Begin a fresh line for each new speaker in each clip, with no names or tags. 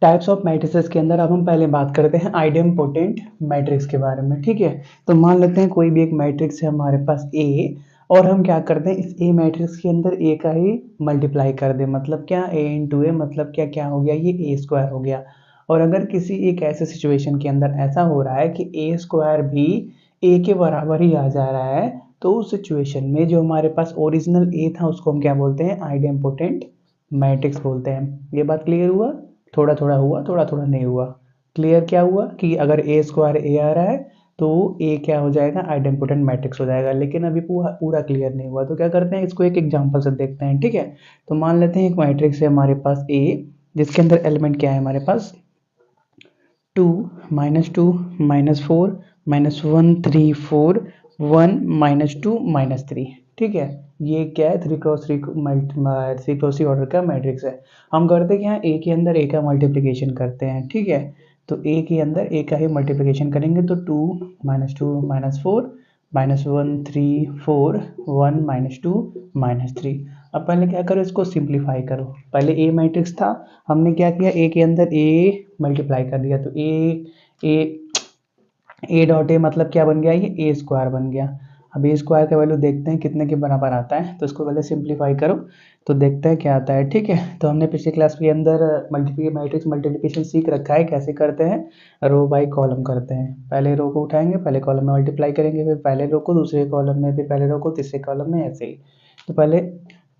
Types of matrices के अंदर अब हम पहले बात करते हैं आइडेम्पोटेंट मैट्रिक्स के बारे में। ठीक है, तो मान लेते हैं कोई भी एक मैट्रिक्स है हमारे पास ए, और हम क्या करते हैं इस ए मैट्रिक्स के अंदर ए का ही मल्टीप्लाई कर दें। मतलब क्या, ए इंटू ए, मतलब क्या क्या हो गया, ये ए स्क्वायर हो गया। और अगर किसी एक ऐसे सिचुएशन के अंदर ऐसा हो रहा है कि ए स्क्वायर भी ए के बराबर ही आ जा रहा है, तो उस सिचुएशन में जो हमारे पास ओरिजिनल ए था उसको हम क्या बोलते हैं, आइडेम्पोटेंट मैट्रिक्स बोलते हैं। ये बात क्लियर हुआ? थोड़ा थोड़ा हुआ, थोड़ा थोड़ा नहीं हुआ। क्लियर क्या हुआ कि अगर ए स्क्वायर ए आ रहा है तो ए क्या हो जाएगा, आइडेम्पोटेंट मैट्रिक्स हो जाएगा। लेकिन अभी पूरा पूरा क्लियर नहीं हुआ, तो क्या करते हैं इसको एक एग्जांपल से देखते हैं। ठीक है, तो मान लेते हैं एक मैट्रिक्स है हमारे पास ए, जिसके अंदर एलिमेंट क्या है हमारे पास, 2 -2 -4 -1 3 4 1 -2 -3। ठीक है, ये क्या है, 3x3 ऑर्डर का मैट्रिक्स है। हम करते क्या है, ए के अंदर ए का मल्टीप्लिकेशन करते हैं। ठीक है, तो ए के अंदर ए का ही मल्टीप्लिकेशन करेंगे, तो 2 -2 -4 -1 3 4 1 -2 -3। अब पहले क्या करो, इसको सिंप्लीफाई करो। पहले ए मैट्रिक्स था, हमने क्या किया, ए के अंदर ए मल्टीप्लाई कर दिया, तो ए डॉट ए मतलब क्या बन गया, ये ए स्क्वायर बन गया। अब ए स्क्वायर का वैल्यू देखते हैं कितने के बराबर आता है, तो इसको पहले सिंप्लीफाई करो तो देखते हैं क्या आता है। ठीक है, तो हमने पिछले क्लास के अंदर मैट्रिक्स मल्टीप्लिकेशन सीख रखा है, कैसे करते हैं, रो बाय कॉलम करते हैं। पहले रो को उठाएंगे, पहले कॉलम में मल्टीप्लाई करेंगे, फिर पहले रो को दूसरे कॉलम में, फिर पहले रो को तीसरे कॉलम में, ऐसे ही। तो पहले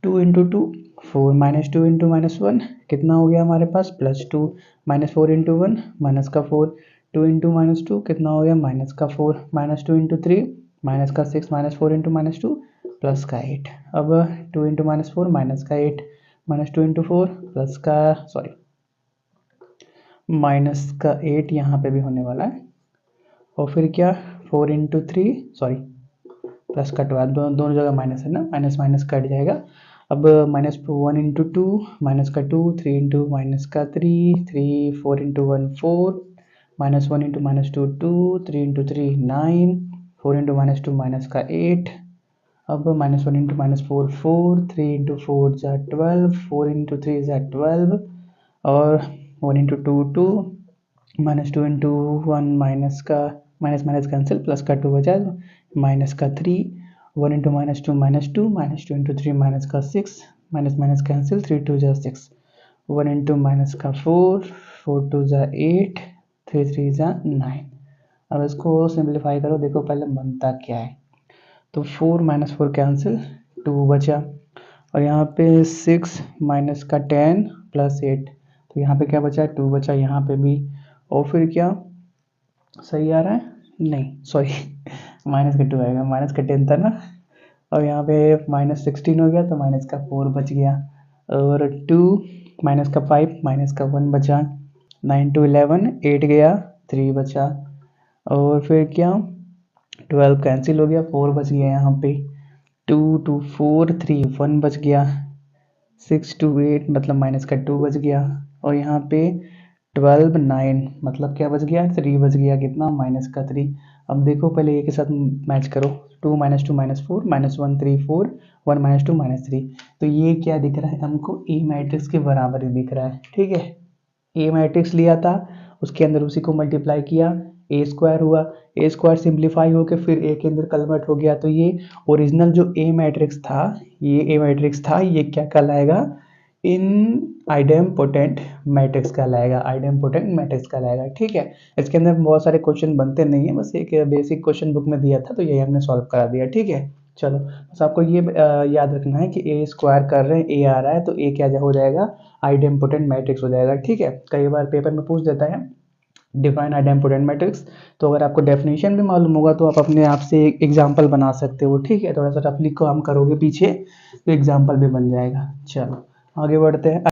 2 इंटू 2 4 -2 इंटू -1 कितना हो गया हमारे पास, +2 -4 इंटू 1 माइनस का 4 2 इंटू -2 कितना हो गया, माइनस का 4 -2 इंटू 3 माइनस का 6 -4 इंटू -2 प्लस का 8। अब 2 इंटू -4 माइनस का 8 -2 इंटू 4 प्लस का माइनस का 8 यहाँ पे भी होने वाला है। और फिर क्या, 4 इंटू 3 प्लस का 12, दोनों जगह माइनस है ना, माइनस माइनस कट जाएगा। अब -1 इंटू 2 माइनस का 2 3 इंटू माइनस का 3 3 4 into 1 4 -1 into -2 2 3 into 3 9 4 into -2 minus का 8। अब -1 इंटू -4 4 3 इंटू 4 जा 12 4 इंटू 3 जा 12 और 1 इंटू 2 2 -2 इंटू 1 माइनस का माइनस माइनस कैंसिल, प्लस का 2 बचा माइनस का 3 1 इंटू -2 -2 इंटू 3 माइनस का 6 माइनस माइनस कैंसिल 3 2 जा 6 1 इंटू माइनस का 4 4 2 जा 8 3 3 जा 9। अब इसको सिंप्लीफाई करो, देखो पहले बनता क्या है। तो 4 -4 कैंसिल 2 बचा, और यहाँ पे 6 माइनस का 10 प्लस 8, तो यहाँ पे क्या बचा, 2 बचा यहाँ पे भी। और फिर क्या, सही आ रहा है, नहीं सॉरी माइनस का 2 आएगा, माइनस का 10 था ना। और यहाँ पे -16 हो गया, तो माइनस का 4 बच गया। और 2 माइनस का 5 माइनस का 1 बचा। 9 to 11 8 गया, 3 बचा। और फिर क्या, 12 कैंसिल हो गया, 4 बच गया यहाँ पे। 2 2 4 3 1 बच गया। 6 2 8 मतलब माइनस का 2 बच गया। और यहाँ पे 12 9 मतलब क्या बच गया, 3 बच गया, कितना, माइनस का 3। अब देखो पहले ये के साथ मैच करो, 2 -2 -4 -1 3 4 1 -2 -3, तो ये क्या दिख रहा है हमको, ए मैट्रिक्स के बराबर ही दिख रहा है। ठीक है, ए मैट्रिक्स लिया था, उसके अंदर उसी को मल्टीप्लाई किया, ए स्क्वायर हुआ, ए स्क्वायर सिंप्लीफाई होकर फिर ए के अंदर कन्वर्ट हो गया। तो ये ओरिजिनल जो ए मैट्रिक्स था, ये क्या कहलाएगा, इन आइडेम्पोटेंट मैट्रिक्स कहलाएगा। ठीक है, इसके अंदर बहुत सारे क्वेश्चन बनते नहीं है, बस एक बेसिक क्वेश्चन बुक में दिया था, तो यही हमने सॉल्व करा दिया। ठीक है, चलो बस आपको ये याद रखना है कि ए स्क्वायर कर रहे हैं, ए आ रहा है, तो ए क्या हो जाएगा, आइडेम्पोटेंट मैट्रिक्स हो जाएगा। ठीक है, कई बार पेपर में पूछ देता है डिफाइन आइडेम्पोटेंट मैट्रिक्स, तो अगर आपको डेफिनेशन भी मालूम होगा तो आप अपने आप से एक एग्जाम्पल बना सकते हो। ठीक है, थोड़ा सा रफली काम करोगे पीछे तो एग्जाम्पल भी बन जाएगा। चलो आगे बढ़ते हैं।